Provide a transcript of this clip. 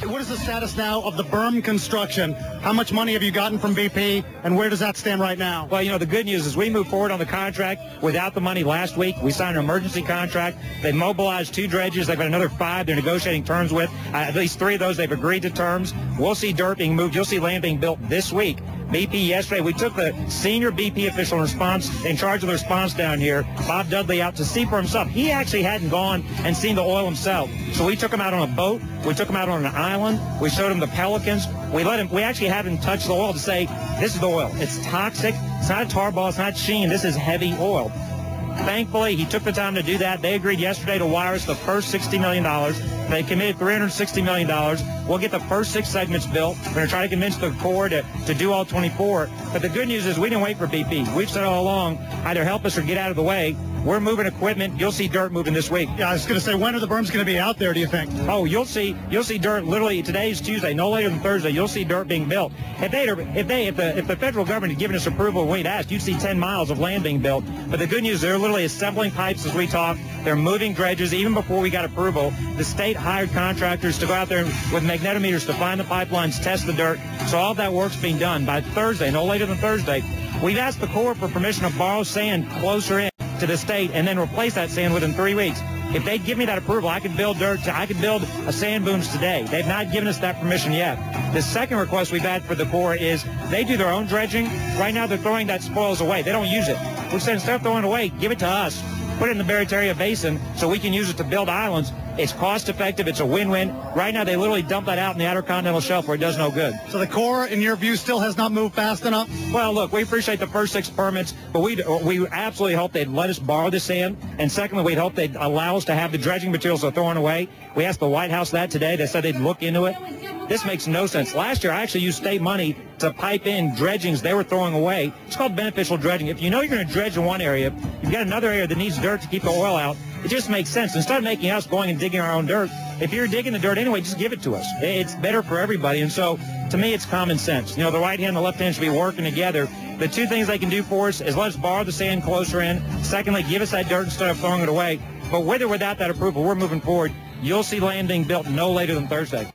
What is the status now of the berm construction? How much money have you gotten from BP, and where does that stand right now? Well, you know, the good news is we moved forward on the contract without the money last week. We signed an emergency contract. They mobilized 2 dredges. They've got another 5 they're negotiating terms with. At least 3 of those they've agreed to terms. We'll see dirt being moved. You'll see land being built this week. BP yesterday, we took the senior BP official in charge of the response down here, Bob Dudley, out to see for himself. He actually hadn't gone and seen the oil himself. So we took him out on a boat. We took him out on an island. We showed him the pelicans. We actually had him touch the oil to say, this is the oil. It's toxic. It's not a tar ball. It's not sheen. This is heavy oil. Thankfully, he took the time to do that. They agreed yesterday to wire us the first $60 million. They committed $360 million. We'll get the first 6 segments built. We're going to try to convince the Corps to do all 24. But the good news is we didn't wait for BP. We've said all along, either help us or get out of the way. We're moving equipment. You'll see dirt moving this week. Yeah, I was going to say, when are the berms going to be out there, do you think? Oh, you'll see dirt literally. Today's Tuesday, no later than Thursday. You'll see dirt being built. If the federal government had given us approval when we'd asked, you'd see 10 miles of land being built. But the good news, they're literally assembling pipes as we talk. They're moving dredges. Even before we got approval, the state hired contractors to go out there with magnetometers to find the pipelines, test the dirt. So all that work's being done by Thursday, no later than Thursday. We've asked the Corps for permission to borrow sand closer in to the state and then replace that sand within 3 weeks. If they'd give me that approval, I could build a sand booms today. They've not given us that permission yet. The second request we've had for the Corps is they do their own dredging. Right now they're throwing that spoils away. They don't use it. We said instead of throwing it away, give it to us. Put it in the Barataria Basin so we can use it to build islands. It's cost effective. It's a win-win. Right now, they literally dump that out in the Outer Continental Shelf where it does no good. So the Corps, in your view, still has not moved fast enough? Well, look, we appreciate the first 6 permits, but we absolutely hope they'd let us borrow the sand. And secondly, we'd hope they'd allow us to have the dredging materials they're throwing away. We asked the White House that today. They said they'd look into it. This makes no sense. Last year, I actually used state money to pipe in dredgings they were throwing away. It's called beneficial dredging. If you know you're going to dredge in one area, you've got another area that needs dirt to keep the oil out, it just makes sense. Instead of making us going and digging our own dirt, if you're digging the dirt anyway, just give it to us. It's better for everybody. And so, to me, it's common sense. You know, the right hand and the left hand should be working together. The 2 things they can do for us is let us borrow the sand closer in. Secondly, give us that dirt instead of throwing it away. But with or without that approval, we're moving forward. You'll see land being built no later than Thursday.